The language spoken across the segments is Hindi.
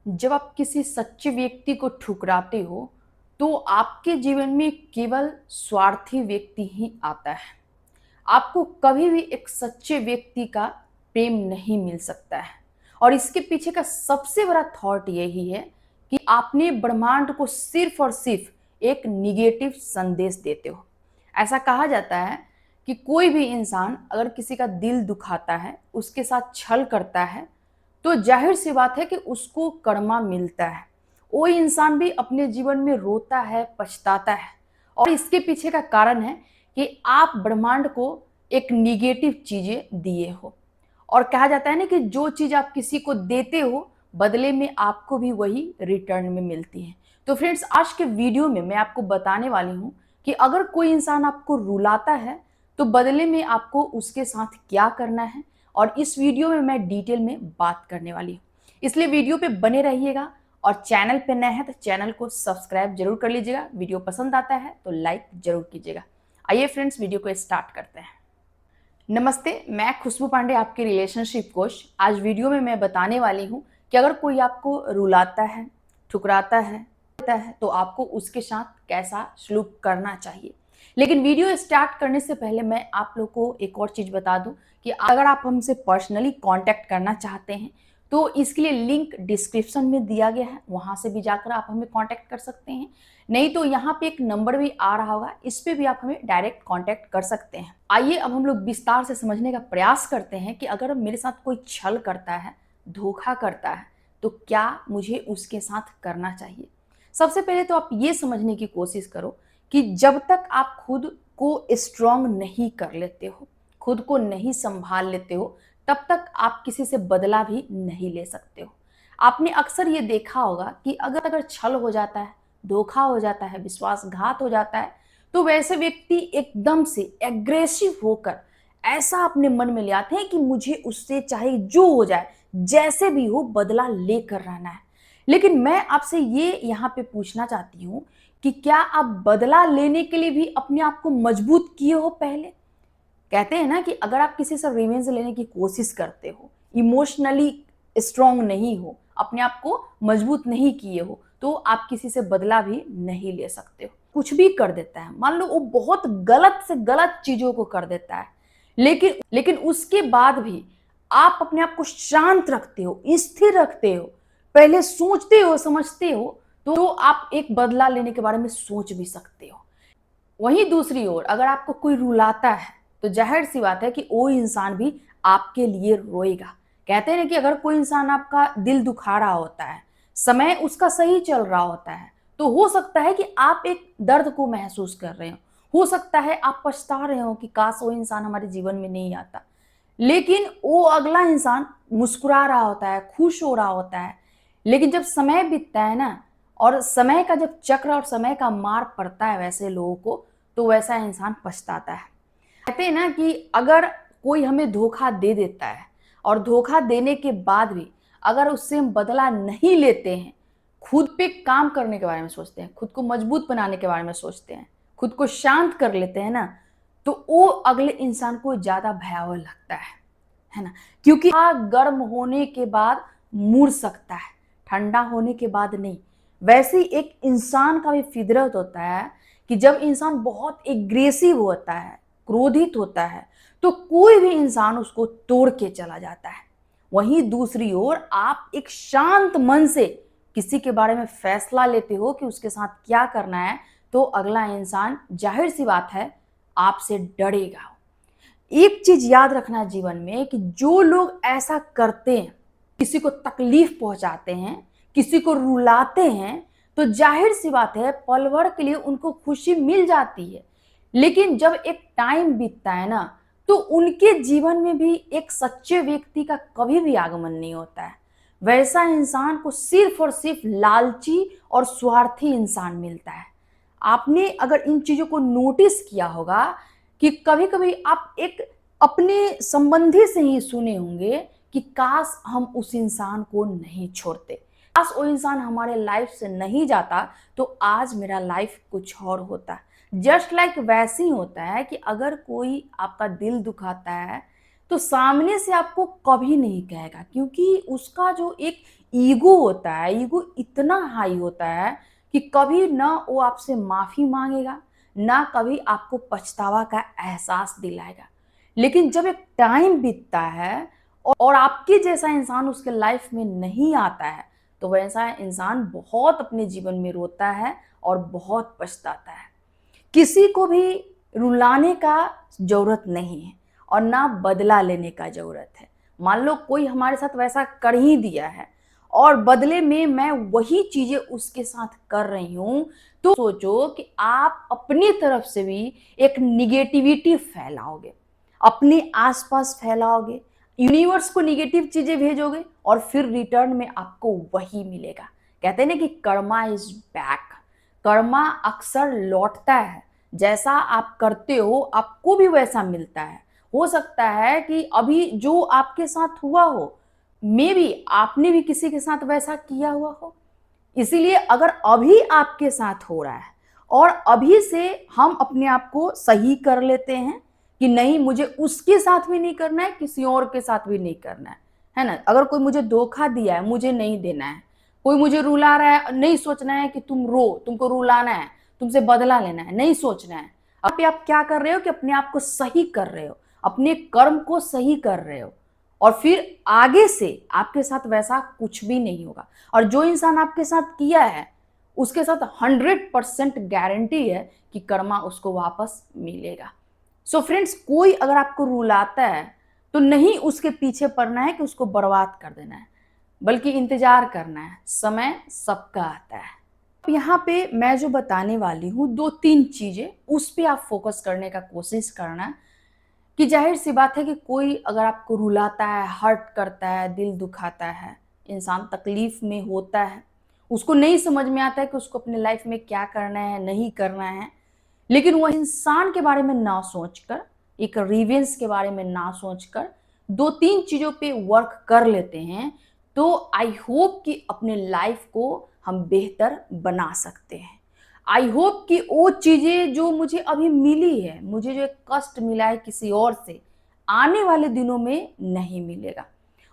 जब आप किसी सच्चे व्यक्ति को ठुकराते हो तो आपके जीवन में केवल स्वार्थी व्यक्ति ही आता है। आपको कभी भी एक सच्चे व्यक्ति का प्रेम नहीं मिल सकता है। और इसके पीछे का सबसे बड़ा थॉट यही है कि आपने ब्रह्मांड को सिर्फ और सिर्फ एक निगेटिव संदेश देते हो। ऐसा कहा जाता है कि कोई भी इंसान अगर किसी का दिल दुखाता है, उसके साथ छल करता है, तो जाहिर सी बात है कि उसको कर्मा मिलता है। वो इंसान भी अपने जीवन में रोता है, पछताता है। और इसके पीछे का कारण है कि आप ब्रह्मांड को एक निगेटिव चीजें दिए हो। और कहा जाता है ना कि जो चीज आप किसी को देते हो, बदले में आपको भी वही रिटर्न में मिलती है। तो फ्रेंड्स, आज के वीडियो में मैं आपको बताने वाली हूँ कि अगर कोई इंसान आपको रुलाता है तो बदले में आपको उसके साथ क्या करना है। और इस वीडियो में मैं डिटेल में बात करने वाली हूँ, इसलिए वीडियो पे बने रहिएगा। और चैनल पे नए हैं तो चैनल को सब्सक्राइब जरूर कर लीजिएगा। वीडियो पसंद आता है तो लाइक जरूर कीजिएगा। आइए फ्रेंड्स, वीडियो को स्टार्ट करते हैं। नमस्ते, मैं खुशबू पांडे, आपके रिलेशनशिप कोच। आज वीडियो में मैं बताने वाली हूँ कि अगर कोई आपको रुलाता है, ठुकराता है तो आपको उसके साथ कैसा सलूक करना चाहिए। लेकिन वीडियो स्टार्ट करने से पहले मैं आप लोग को एक और चीज़ बता दूं कि अगर आप हमसे पर्सनली कांटेक्ट करना चाहते हैं तो इसके लिए लिंक डिस्क्रिप्शन में दिया गया है, वहां से भी जाकर आप हमें कांटेक्ट कर सकते हैं। नहीं तो यहाँ पे एक नंबर भी आ रहा होगा, इस पे भी आप हमें डायरेक्ट कांटेक्ट कर सकते हैं। आइए अब हम लोग विस्तार से समझने का प्रयास करते हैं कि अगर मेरे साथ कोई छल करता है, धोखा करता है, तो क्या मुझे उसके साथ करना चाहिए। सबसे पहले तो आप ये समझने की कोशिश करो कि जब तक आप खुद को स्ट्रांग नहीं कर लेते हो, खुद को नहीं संभाल लेते हो, तब तक आप किसी से बदला भी नहीं ले सकते हो। आपने अक्सर ये देखा होगा कि अगर छल हो जाता है, धोखा हो जाता है, विश्वासघात हो जाता है, तो वैसे व्यक्ति एकदम से एग्रेसिव होकर ऐसा अपने मन में ले आते हैं कि मुझे उससे चाहे जो हो जाए, जैसे भी हो, बदला लेकर रहना है। लेकिन मैं आपसे ये यहाँ पे पूछना चाहती हूँ कि क्या आप बदला लेने के लिए भी अपने आप को मजबूत किए हो पहले। कहते हैं ना कि अगर आप किसी से रिवेंज लेने की कोशिश करते हो, इमोशनली स्ट्रांग नहीं हो, अपने आप को मजबूत नहीं किए हो, तो आप किसी से बदला भी नहीं ले सकते हो। कुछ भी कर देता है, मान लो वो बहुत गलत से गलत चीजों को कर देता है, लेकिन उसके बाद भी आप अपने आप को शांत रखते हो, स्थिर रखते हो, पहले सोचते हो, समझते हो, तो आप एक बदला लेने के बारे में सोच भी सकते हो। वहीं दूसरी ओर अगर आपको कोई रुलाता है तो जाहिर सी बात है कि वो इंसान भी आपके लिए रोएगा। कहते हैं ना कि अगर कोई इंसान आपका दिल दुखा रहा होता है, समय उसका सही चल रहा होता है, तो हो सकता है कि आप एक दर्द को महसूस कर रहे हो सकता है आप पछता रहे हो कि काश वो इंसान हमारे जीवन में नहीं आता। लेकिन वो अगला इंसान मुस्कुरा रहा होता है, खुश हो रहा होता है। लेकिन जब समय बीतता है ना, और समय का जब चक्र और समय का मार पड़ता है वैसे लोगों को, तो वैसा इंसान पछताता है। कहते हैं ना कि अगर कोई हमें धोखा दे देता है और धोखा देने के बाद भी अगर उससे हम बदला नहीं लेते हैं, खुद पे काम करने के बारे में सोचते हैं, खुद को मजबूत बनाने के बारे में सोचते हैं, खुद को शांत कर लेते हैं ना, तो वो अगले इंसान को ज्यादा भयावह लगता है ना। क्योंकि गर्म होने के बाद मुड़ सकता है, ठंडा होने के बाद नहीं। वैसे ही एक इंसान का भी फितरत होता है कि जब इंसान बहुत एग्रेसिव होता है, क्रोधित होता है, तो कोई भी इंसान उसको तोड़ के चला जाता है। वहीं दूसरी ओर आप एक शांत मन से किसी के बारे में फैसला लेते हो कि उसके साथ क्या करना है, तो अगला इंसान जाहिर सी बात है आपसे डरेगा। एक चीज याद रखना जीवन में कि जो लोग ऐसा करते हैं, किसी को तकलीफ पहुंचाते हैं, किसी को रुलाते हैं, तो जाहिर सी बात है पल भर के लिए उनको खुशी मिल जाती है। लेकिन जब एक टाइम बीतता है ना, तो उनके जीवन में भी एक सच्चे व्यक्ति का कभी भी आगमन नहीं होता है। वैसा इंसान को सिर्फ और सिर्फ लालची और स्वार्थी इंसान मिलता है। आपने अगर इन चीजों को नोटिस किया होगा कि कभी कभी आप एक अपने संबंधी से ही सुने होंगे कि काश हम उस इंसान को नहीं छोड़ते, काश वो इंसान हमारे लाइफ से नहीं जाता, तो आज मेरा लाइफ कुछ और होता। जस्ट लाइक वैसे ही होता है कि अगर कोई आपका दिल दुखाता है, तो सामने से आपको कभी नहीं कहेगा, क्योंकि उसका जो एक ईगो होता है, ईगो इतना हाई होता है कि कभी ना वो आपसे माफी मांगेगा, ना कभी आपको पछतावा का एहसास दिलाएगा। लेकिन जब एक टाइम बीतता है और आपके जैसा इंसान उसके लाइफ में नहीं आता है, तो वैसा इंसान बहुत अपने जीवन में रोता है और बहुत पछताता है। किसी को भी रुलाने का जरूरत नहीं है और ना बदला लेने का जरूरत है। मान लो कोई हमारे साथ वैसा कर ही दिया है और बदले में मैं वही चीजें उसके साथ कर रही हूं, तो सोचो कि आप अपनी तरफ से भी एक निगेटिविटी फैलाओगे, अपने आसपास फैलाओगे, यूनिवर्स को निगेटिव चीजें भेजोगे और फिर रिटर्न में आपको वही मिलेगा। कहते हैं ना कि कर्मा इज बैक, कर्मा अक्सर लौटता है। जैसा आप करते हो आपको भी वैसा मिलता है। हो सकता है कि अभी जो आपके साथ हुआ हो, मे बी आपने भी किसी के साथ वैसा किया हुआ हो। इसीलिए अगर अभी आपके साथ हो रहा है और अभी से हम अपने आप को सही कर लेते हैं कि नहीं, मुझे उसके साथ भी नहीं करना है, किसी और के साथ भी नहीं करना है ना। अगर कोई मुझे धोखा दिया है, मुझे नहीं देना है। कोई मुझे रुला रहा है, नहीं सोचना है कि तुम रो, तुमको रुलाना है, तुमसे बदला लेना है, नहीं सोचना है। अब आप क्या कर रहे हो कि अपने आप को सही कर रहे हो, अपने कर्म को सही कर रहे हो, और फिर आगे से आपके साथ वैसा कुछ भी नहीं होगा। और जो इंसान आपके साथ किया है उसके साथ 100% गारंटी है कि कर्मा उसको वापस मिलेगा। सो फ्रेंड्स, कोई अगर आपको रुलाता है तो नहीं उसके पीछे पड़ना है कि उसको बर्बाद कर देना है, बल्कि इंतजार करना है। समय सबका आता है। अब यहाँ पे मैं जो बताने वाली हूँ 2-3 चीजें, उस पर आप फोकस करने का कोशिश करना। कि जाहिर सी बात है कि कोई अगर आपको रुलाता है, हर्ट करता है, दिल दुखाता है, इंसान तकलीफ में होता है, उसको नहीं समझ में आता है कि उसको अपने लाइफ में क्या करना है, नहीं करना है। लेकिन वह इंसान के बारे में ना सोचकर, एक रिवेंस के बारे में ना सोचकर 2-3 चीजों पे वर्क कर लेते हैं, तो आई होप कि अपने लाइफ को हम बेहतर बना सकते हैं। आई होप कि वो चीजें जो मुझे अभी मिली है, मुझे जो एक कष्ट मिला है किसी और से, आने वाले दिनों में नहीं मिलेगा।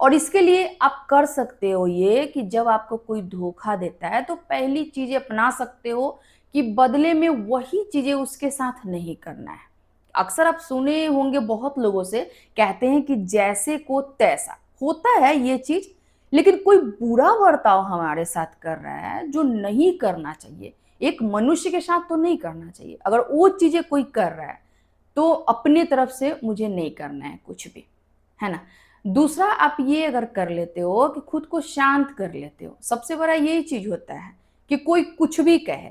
और इसके लिए आप कर सकते हो ये कि जब आपको कोई धोखा देता है तो पहली चीज अपना सकते हो कि बदले में वही चीजें उसके साथ नहीं करना है। अक्सर आप सुने होंगे बहुत लोगों से, कहते हैं कि जैसे को तैसा, होता है ये चीज। लेकिन कोई बुरा बर्ताव हमारे साथ कर रहा है जो नहीं करना चाहिए, एक मनुष्य के साथ तो नहीं करना चाहिए। अगर वो चीजें कोई कर रहा है तो अपनी तरफ से मुझे नहीं करना है कुछ भी, है ना। दूसरा, आप ये अगर कर लेते हो कि खुद को शांत कर लेते हो, सबसे बड़ा यही चीज होता है कि कोई कुछ भी कहे।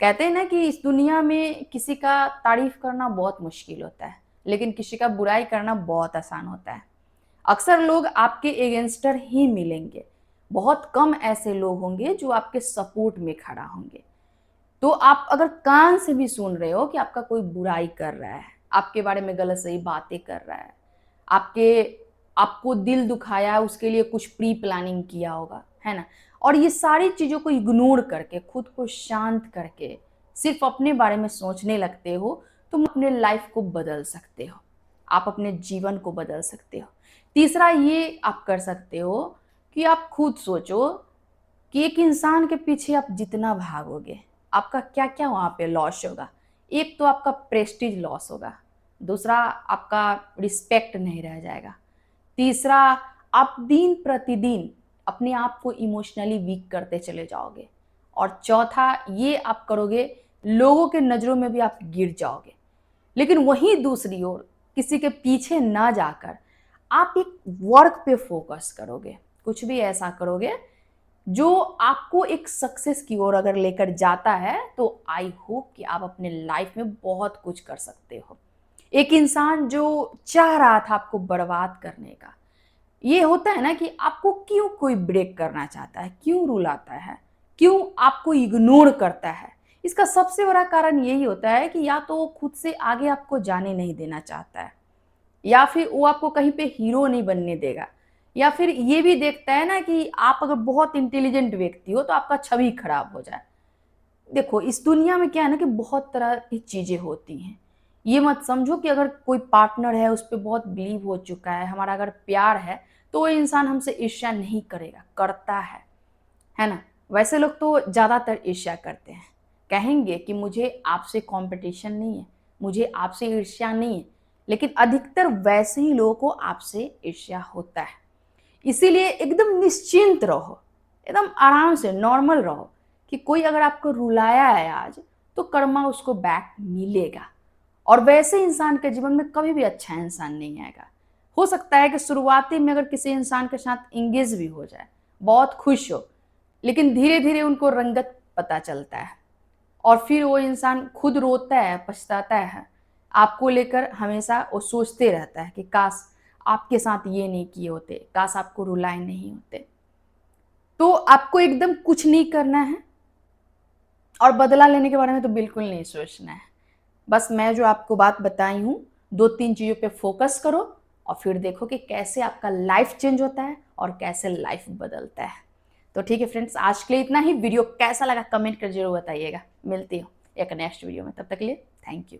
कहते हैं ना कि इस दुनिया में किसी का तारीफ करना बहुत मुश्किल होता है, लेकिन किसी का बुराई करना बहुत आसान होता है। अक्सर लोग आपके एगेंस्टर ही मिलेंगे, बहुत कम ऐसे लोग होंगे जो आपके सपोर्ट में खड़ा होंगे। तो आप अगर कान से भी सुन रहे हो कि आपका कोई बुराई कर रहा है, आपके बारे में गलत सही बातें कर रहा है, आपको दिल दुखाया है, उसके लिए कुछ प्री प्लानिंग किया होगा, है ना, और ये सारी चीजों को इग्नोर करके, खुद को शांत करके सिर्फ अपने बारे में सोचने लगते हो, तुम अपने लाइफ को बदल सकते हो, आप अपने जीवन को बदल सकते हो। तीसरा ये आप कर सकते हो कि आप खुद सोचो कि एक इंसान के पीछे आप जितना भागोगे, आपका क्या क्या वहां पे लॉस होगा। एक तो आपका प्रेस्टीज लॉस होगा, दूसरा आपका रिस्पेक्ट नहीं रह जाएगा, तीसरा आप दिन प्रतिदिन अपने आप को इमोशनली वीक करते चले जाओगे, और चौथा ये आप करोगे, लोगों के नज़रों में भी आप गिर जाओगे। लेकिन वहीं दूसरी ओर किसी के पीछे ना जाकर आप एक वर्क पे फोकस करोगे, कुछ भी ऐसा करोगे जो आपको एक सक्सेस की ओर अगर लेकर जाता है, तो आई होप कि आप अपने लाइफ में बहुत कुछ कर सकते हो। एक इंसान जो चाह रहा था आपको बर्बाद करने का, ये होता है ना कि आपको क्यों कोई ब्रेक करना चाहता है, क्यों रुलाता है, क्यों आपको इग्नोर करता है, इसका सबसे बड़ा कारण यही होता है कि या तो वो खुद से आगे आपको जाने नहीं देना चाहता है, या फिर वो आपको कहीं पे हीरो नहीं बनने देगा, या फिर ये भी देखता है ना कि आप अगर बहुत इंटेलिजेंट व्यक्ति हो तो आपका छवि खराब हो जाए। देखो, इस दुनिया में क्या है ना कि बहुत तरह की चीजें होती हैं। ये मत समझो कि अगर कोई पार्टनर है उस पे बहुत बिलीव हो चुका है, हमारा अगर प्यार है तो वो इंसान हमसे ईर्ष्या नहीं करेगा, करता है ना। वैसे लोग तो ज़्यादातर ईर्ष्या करते हैं, कहेंगे कि मुझे आपसे कंपटीशन नहीं है, मुझे आपसे ईर्ष्या नहीं है, लेकिन अधिकतर वैसे ही लोगों को आपसे ईर्ष्या होता है। इसीलिए एकदम निश्चिंत रहो, एकदम आराम से नॉर्मल रहो कि कोई अगर आपको रुलाया है आज तो कर्मा उसको बैक मिलेगा। और वैसे इंसान के जीवन में कभी भी अच्छा इंसान नहीं आएगा। हो सकता है कि शुरुआती में अगर किसी इंसान के साथ इंगेज भी हो जाए, बहुत खुश हो, लेकिन धीरे धीरे उनको रंगत पता चलता है और फिर वो इंसान खुद रोता है, पछताता है, आपको लेकर हमेशा वो सोचते रहता है कि काश आपके साथ ये नहीं किए होते, काश आपको रुलाए नहीं होते। तो आपको एकदम कुछ नहीं करना है और बदला लेने के बारे में तो बिल्कुल नहीं सोचना है। बस मैं जो आपको बात बताई हूँ, 2-3 चीज़ों पे फोकस करो और फिर देखो कि कैसे आपका लाइफ चेंज होता है और कैसे लाइफ बदलता है। तो ठीक है फ्रेंड्स, आज के लिए इतना ही। वीडियो कैसा लगा कमेंट कर जरूर बताइएगा। मिलती हूँ एक नेक्स्ट वीडियो में, तब तक के लिए थैंक यू।